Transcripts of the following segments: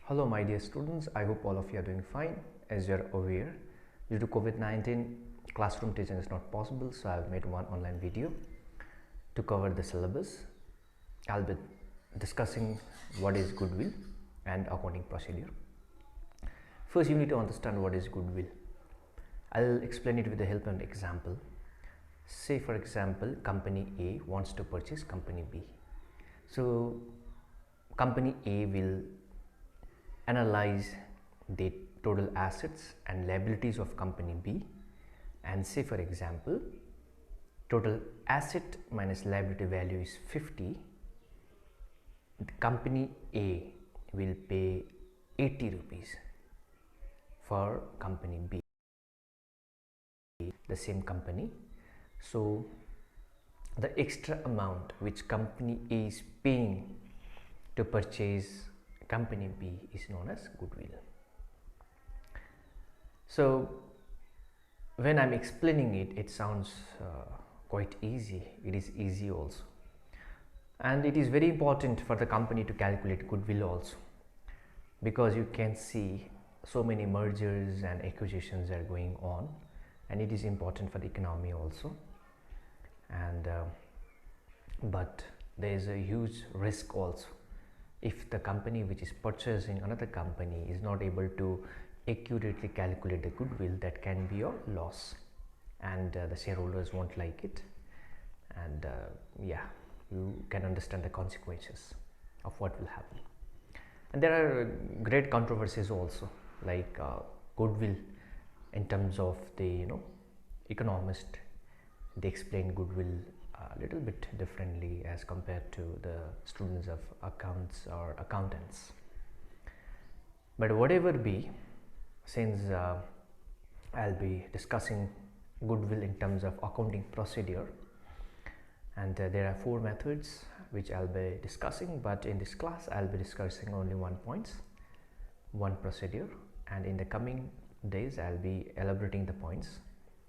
Hello my dear students, I hope all of you are doing fine. As you are aware, due to COVID-19, classroom teaching is not possible, so I have made one online video to cover the syllabus. I'll be discussing what is goodwill and accounting procedure. First, you need to understand what is goodwill. I'll explain it with the help of an example. Say for example, company A wants to purchase company B. So company A will analyze the total assets and liabilities of company B, and say for example, total asset minus liability value is 50. The company A will pay 80 rupees for company B, the same company. So the extra amount which company A is paying to purchase company B is known as goodwill. So when I'm explaining it, it sounds quite easy. It is easy also, and it is very important for the company to calculate goodwill also, because you can see so many mergers and acquisitions are going on, and it is important for the economy also. And but there is a huge risk also. If the company which is purchasing another company is not able to accurately calculate the goodwill, that can be a loss, and the shareholders won't like it, and yeah, you can understand the consequences of what will happen. And there are great controversies also, like goodwill in terms of the economist. They explain goodwill a little bit differently as compared to the students of accounts or accountants. But whatever be, since I'll be discussing goodwill in terms of accounting procedure, and there are 4 methods which I'll be discussing, but in this class I'll be discussing only one procedure, and in the coming days I'll be elaborating the points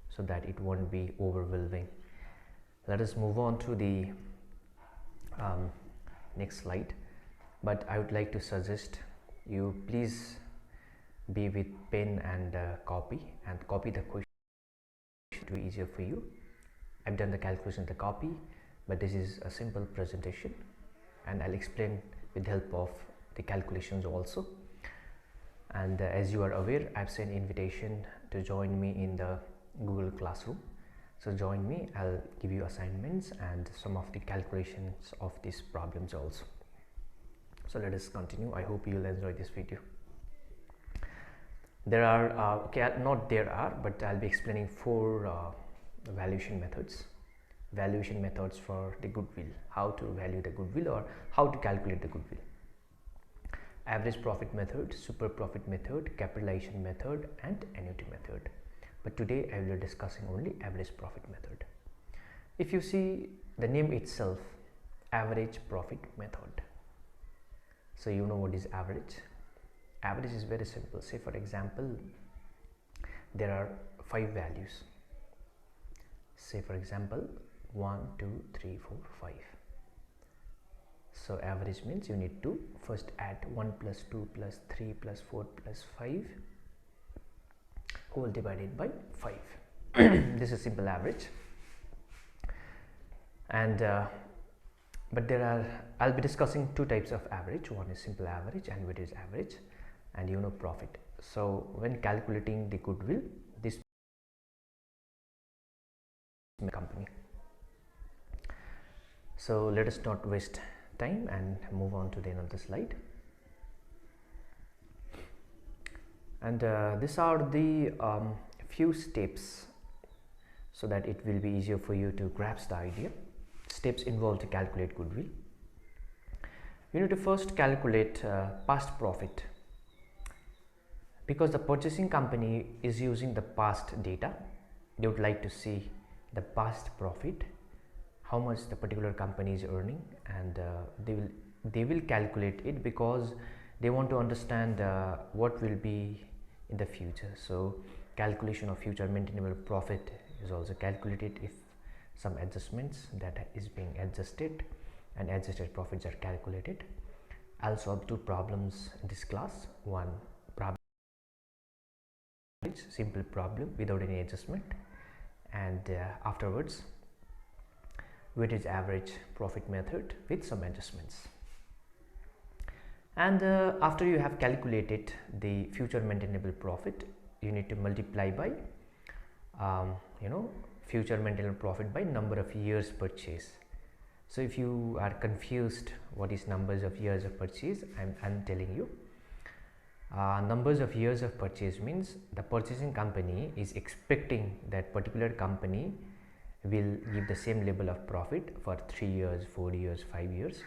so that it won't be overwhelming. Let us move on to the next slide, but I would like to suggest you please be with pen and copy the question. It will be easier for you. I've done the calculation in the copy, but this is a simple presentation, and I'll explain with the help of the calculations also. And as you are aware, I've sent invitation to join me in the Google Classroom. So join me, I'll give you assignments and some of the calculations of these problems also. So let us continue. I hope you'll enjoy this video. There are, but I'll be explaining 4 valuation methods. Valuation methods for the goodwill, how to value the goodwill or how to calculate the goodwill. Average profit method, super profit method, capitalization method, and annuity method. But today I will be discussing only average profit method. If you see the name itself, average profit method, so you know what is average. Average is very simple. Say for example, there are 5 values. Say for example, 1, 2, 3, 4, 5. So average means you need to first add 1 plus 2 plus 3 plus 4 plus 5 whole divided by 5. This is simple average. And but I'll be discussing 2 types of average. One is simple average and weighted average, and profit. So when calculating the goodwill, this company. So let us not waste time and move on to the another slide. And these are the few steps so that it will be easier for you to grasp the idea. Steps involved to calculate goodwill. You need to first calculate past profit, because the purchasing company is using the past data. They would like to see the past profit, how much the particular company is earning, and they will calculate it because they want to understand what will be in the future. So calculation of future maintainable profit is also calculated if some adjustments that is being adjusted, and adjusted profits are calculated. I'll solve two problems in this class. One problem, simple problem without any adjustment, and afterwards weighted average profit method with some adjustments. And after you have calculated the future maintainable profit, you need to multiply by future maintainable profit by number of years purchase. So if you are confused what is numbers of years of purchase, I'm telling you, numbers of years of purchase means the purchasing company is expecting that particular company will give the same level of profit for 3 years, 4 years, 5 years,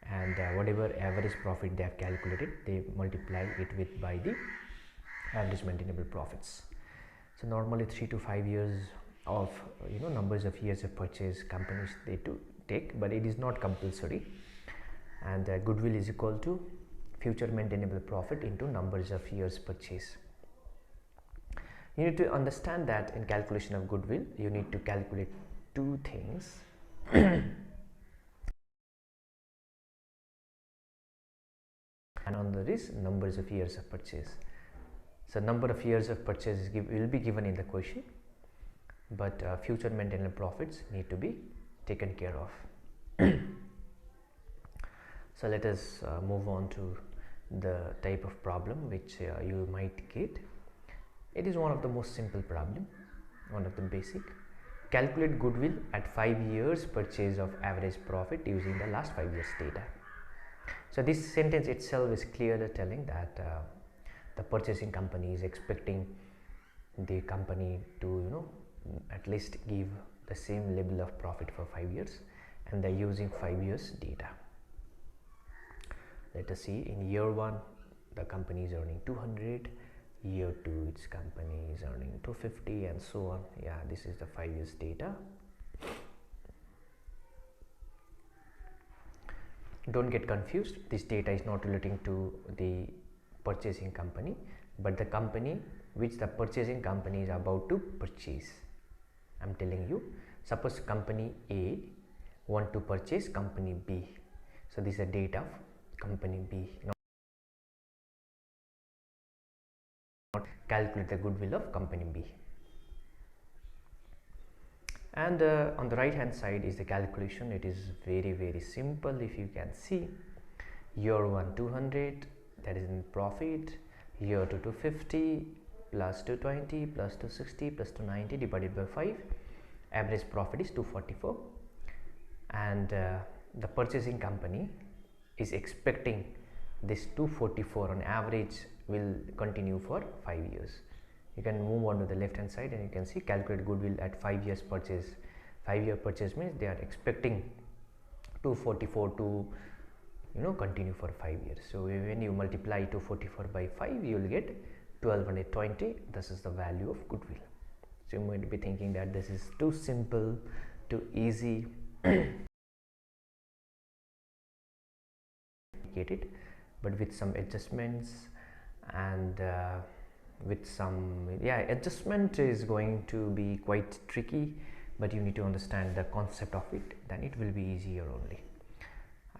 and whatever average profit they have calculated, they multiply it with by the average maintainable profits. So normally 3 to 5 years of numbers of years of purchase companies they do take, but it is not compulsory. And goodwill is equal to future maintainable profit into numbers of years purchase. You need to understand that in calculation of goodwill, you need to calculate two things. And on the is numbers of years of purchase. So number of years of purchase will be given in the question, but future maintainable profits need to be taken care of. So let us move on to the type of problem which you might get. It is one of the most simple problem, one of the basic. Calculate goodwill at 5 years purchase of average profit using the last 5 years data. So this sentence itself is clearly telling that the purchasing company is expecting the company to at least give the same level of profit for 5 years, and they're using 5 years data. Let us see, in year 1 the company is earning 200, year 2 its company is earning 250, and so on. Yeah, this is the 5 years data. Don't get confused, this data is not relating to the purchasing company, but the company which the purchasing company is about to purchase. I'm telling you, suppose company A want to purchase company B, so this is the data of company B. Not calculate the goodwill of company B. And on the right hand side is the calculation. It is very simple. If you can see, year 1 200, that is in profit, year 2 250 plus 220 plus 260 plus 290 divided by 5, average profit is 244, and the purchasing company is expecting this 244 on average will continue for 5 years. You can move on to the left hand side and you can see calculate goodwill at 5 years purchase. 5 year purchase means they are expecting 244 to continue for 5 years. So when you multiply 244 by 5, you will get 1220. This is the value of goodwill. So you might be thinking that this is too simple, too easy. It, but with some adjustments and with some adjustment is going to be quite tricky, but you need to understand the concept of it, then it will be easier only.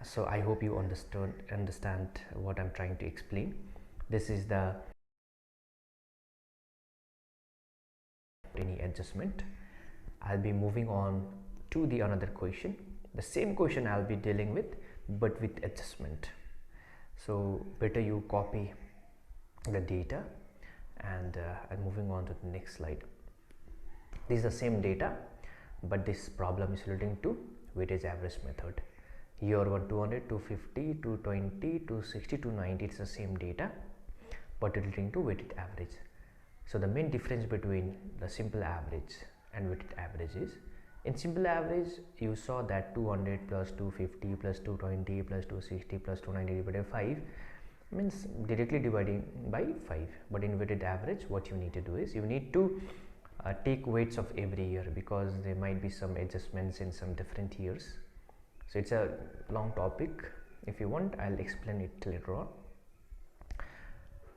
So I hope you understand what I'm trying to explain. This is the any adjustment. I'll be moving on to the another question. The same question I'll be dealing with, but with adjustment. So better you copy the data, and I'm moving on to the next slide. This is the same data, but this problem is relating to weighted average method. Year 1 200, 250, 220, 260, 290, it's the same data, but relating to weighted average. So the main difference between the simple average and weighted average is, in simple average you saw that 200 plus 250 plus 220 plus 260 plus 290 divided by 5 means directly dividing by 5, but in weighted average what you need to do is you need to take weights of every year, because there might be some adjustments in some different years. So it's a long topic. If you want, I'll explain it later on.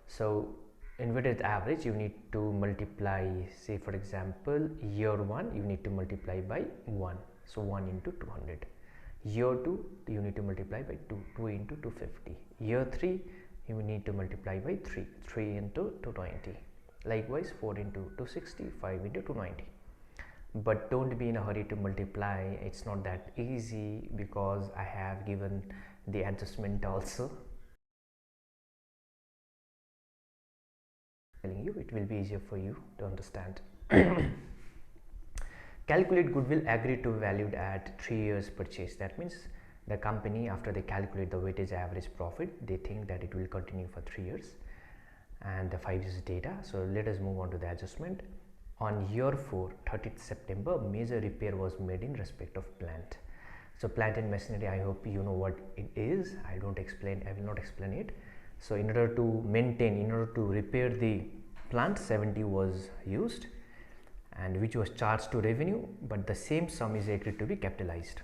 So in weighted average you need to multiply, say for example year 1 you need to multiply by 1, so 1 into 200. Year 2 you need to multiply by 2, 2 into 250. Year 3 you need to multiply by 3, 3 into 220. Likewise 4 into 260, 5 into 290. But don't be in a hurry to multiply, it's not that easy because I have given the adjustment also. Telling you it will be easier for you to understand. Calculate goodwill agreed to valued at 3 years purchase. That means the company, after they calculate the weighted average profit, they think that it will continue for 3 years and the 5 years data. So let us move on to the adjustment. On year 4, 30th September, major repair was made in respect of plant. So plant and machinery, I hope you know what it is. I will not explain it. So in order to repair the plant, 70 was used, and which was charged to revenue, but the same sum is agreed to be capitalized.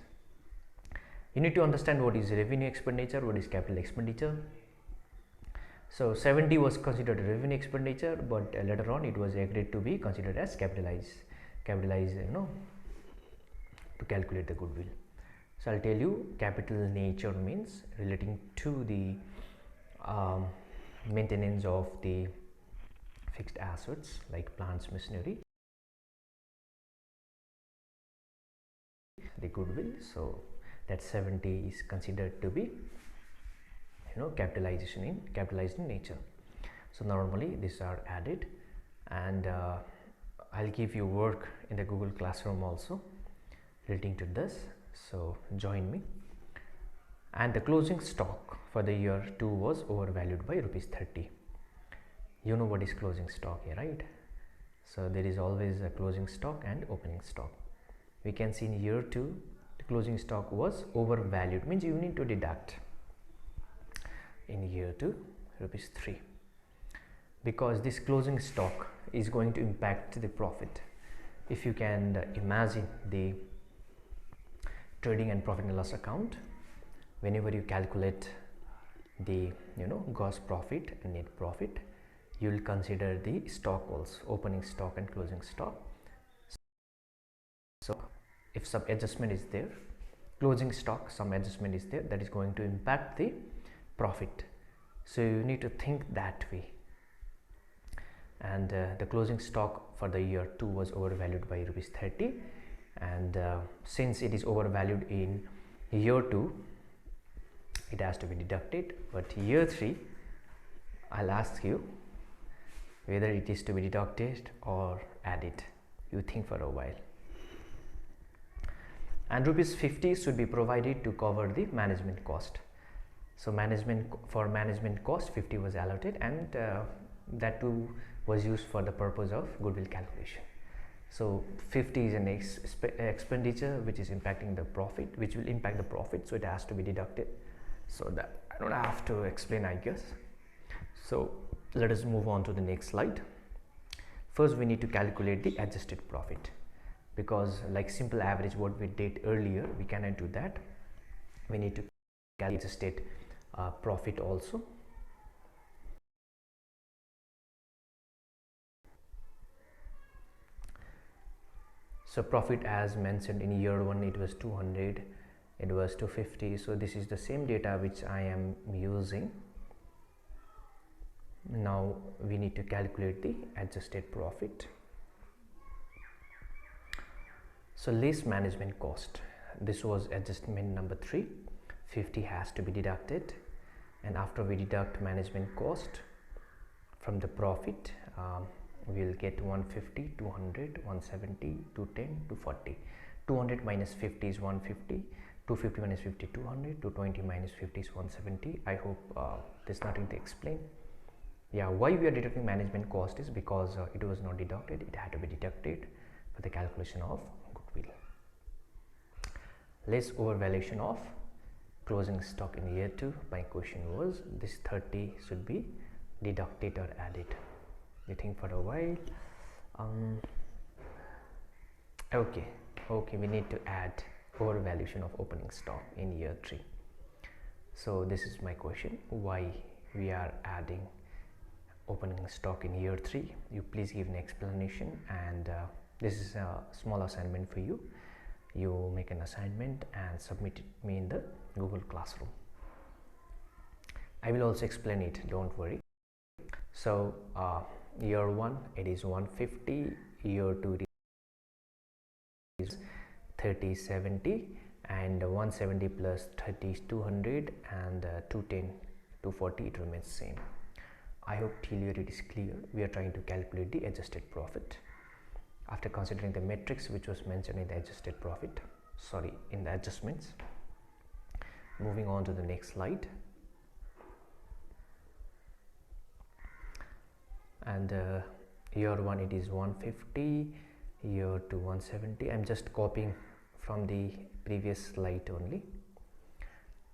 You need to understand what is revenue expenditure, what is capital expenditure. So 70 was considered revenue expenditure, but later on it was agreed to be considered as capitalized, to calculate the goodwill. So I'll tell you, capital nature means relating to the maintenance of the fixed assets like plants, machinery, the goodwill. So that 70 is considered to be capitalized in nature. So normally these are added, and I'll give you work in the Google Classroom also relating to this, so join me. And the closing stock for the year 2 was overvalued by ₹30. You know what is closing stock here, right? So there is always a closing stock and opening stock. We can see in year 2 the closing stock was overvalued, means you need to deduct in year 2 ₹3, because this closing stock is going to impact the profit. If you can imagine the trading and profit and loss account, whenever you calculate the gross profit and net profit, you will consider the stock also, opening stock and closing stock. So if some adjustment is there, closing stock, some adjustment is there, that is going to impact the profit. So you need to think that way. And the closing stock for the year 2 was overvalued by ₹30, and since it is overvalued in year 2, it has to be deducted. But year 3, I'll ask you whether it is to be deducted or added. You think for a while. And ₹50 should be provided to cover the management cost. So for management cost 50 was allotted, and that too was used for the purpose of goodwill calculation. So 50 is an expenditure which is impacting the profit, which will impact the profit, so it has to be deducted. So that I don't have to explain, I guess. So let us move on to the next slide. First we need to calculate the adjusted profit, because like simple average what we did earlier, we cannot do that. We need to calculate adjusted profit also. So profit, as mentioned in year 1, it was 200, it was 250. So this is the same data which I am using. Now we need to calculate the adjusted profit. So less management cost, this was adjustment number 3. 50 has to be deducted, and after we deduct management cost from the profit, we will get 150, 200, 170, 210, 240. 200 minus 50 is 150, 250 minus 50, 200, 220 minus 50 is 170. I hope there's nothing to explain. Yeah, why we are deducting management cost is because it was not deducted, it had to be deducted for the calculation of goodwill. Less overvaluation of closing stock in year 2. My question was, this 30 should be deducted or added. You think for a while. Okay, we need to add overvaluation of opening stock in year 3. So this is my question, why we are adding opening stock in year 3. You please give an explanation, and this is a small assignment for you. you make an assignment and submit it me in the Google Classroom. I will also explain it, don't worry. So year 1 it is 150, year 2 it is 30 70, and 170 plus 30 is 200, and 210 240 it remains same. I hope till here it is clear. We are trying to calculate the adjusted profit after considering the metrics which was mentioned in the adjusted profit, in the adjustments. Moving on to the next slide. And year 1 it is 150, year 2 170. I'm just copying from the previous slide only.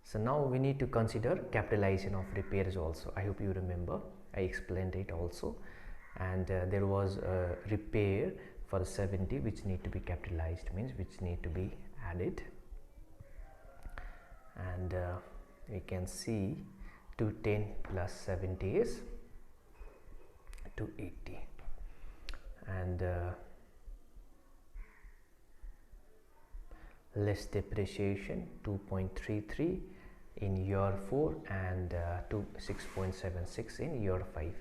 So now we need to consider capitalization of repairs also. I hope you remember I explained it also, and there was a repair for 70 which need to be capitalized, means which need to be added, and we can see 210 plus 70 is 280, and less depreciation 2.33 in year 4 and 6.76 in year 5.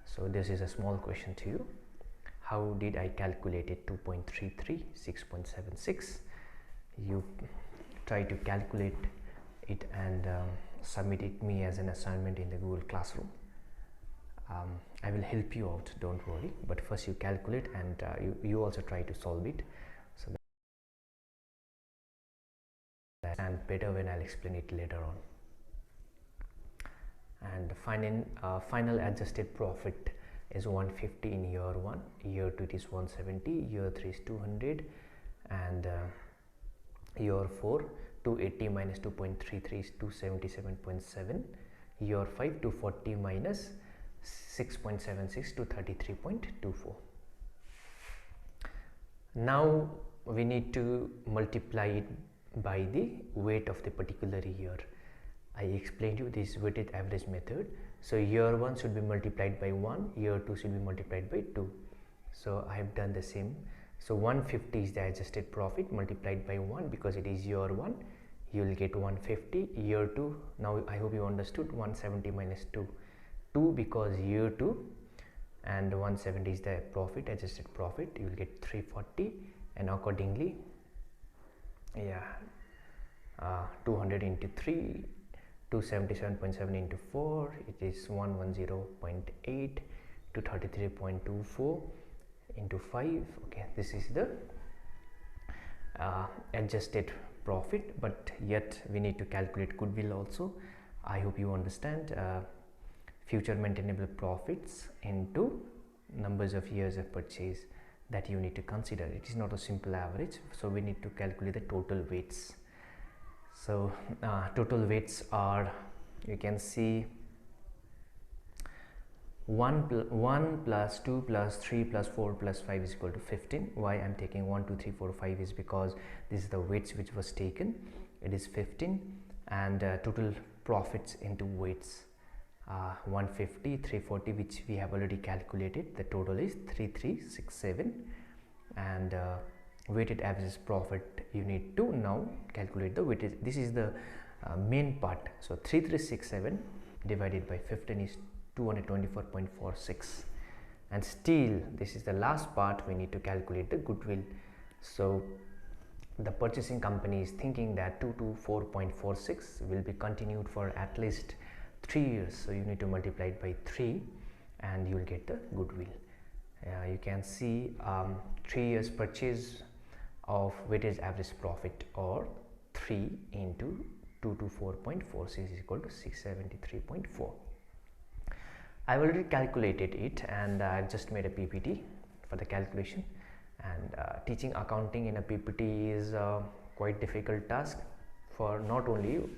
So this is a small question to you. How did I calculate it? 2.33, 6.76. You try to calculate it and submit it me as an assignment in the Google Classroom. I will help you out, don't worry, but first you calculate, and you also try to solve it, so that and better when I'll explain it later on. And final adjusted profit is 150 in year 1, year 2 it is 170, year 3 is 200, and year 4 280 minus 2.33 is 277.7, year 5 240 minus 6.76 to 33.24. Now we need to multiply it by the weight of the particular year. I explained you this weighted average method. So year 1 should be multiplied by 1, year 2 should be multiplied by 2. So I have done the same. So 150 is the adjusted profit multiplied by 1, because it is year 1, you will get 150. Year 2, now I hope you understood, 170 minus 2 because year 2, and 170 is the profit, adjusted profit, you will get 340, and accordingly 200 into 3, 277.7 into 4, it is 110.8 to 33.24 into 5. Okay, this is the adjusted profit, but yet we need to calculate goodwill also. I hope you understand. Future maintainable profits into numbers of years of purchase that you need to consider. It is not a simple average, so we need to calculate the total weights. So total weights are, you can see 1 plus 2 plus 3 plus 4 plus 5 is equal to 15. Why I am taking 1 2 3 4 5 is because this is the weights which was taken. It is 15, and total profits into weights 150, 340, which we have already calculated. The total is 3367, and weighted average profit you need to now calculate the weighted. This is the main part. So 3367 divided by 15 is 224.46, and still this is the last part. We need to calculate the goodwill. So the purchasing company is thinking that 224.46 will be continued for at least 3 years, so you need to multiply it by 3 and you will get the goodwill. You can see 3 years purchase of weighted average profit, or 3 into 224.46 is equal to 673.4. I've already calculated it, and I've just made a PPT for the calculation. And teaching accounting in a PPT is a quite difficult task for not only you,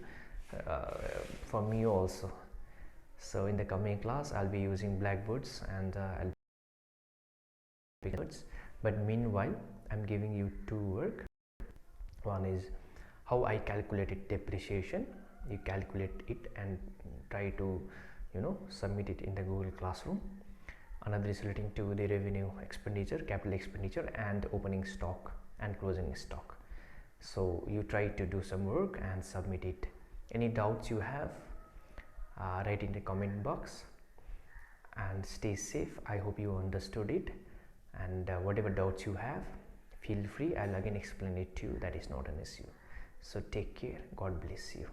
for me also. So in the coming class I'll be using blackboards, and I'll be but meanwhile I'm giving you 2 work. One is how I calculated depreciation. You calculate it and try to submit it in the Google Classroom. Another is relating to the revenue expenditure, capital expenditure, and opening stock and closing stock. So you try to do some work and submit it. Any doubts you have, write in the comment box, and stay safe. I hope you understood it, and whatever doubts you have, feel free. I'll again explain it to you. That is not an issue. So take care. God bless you.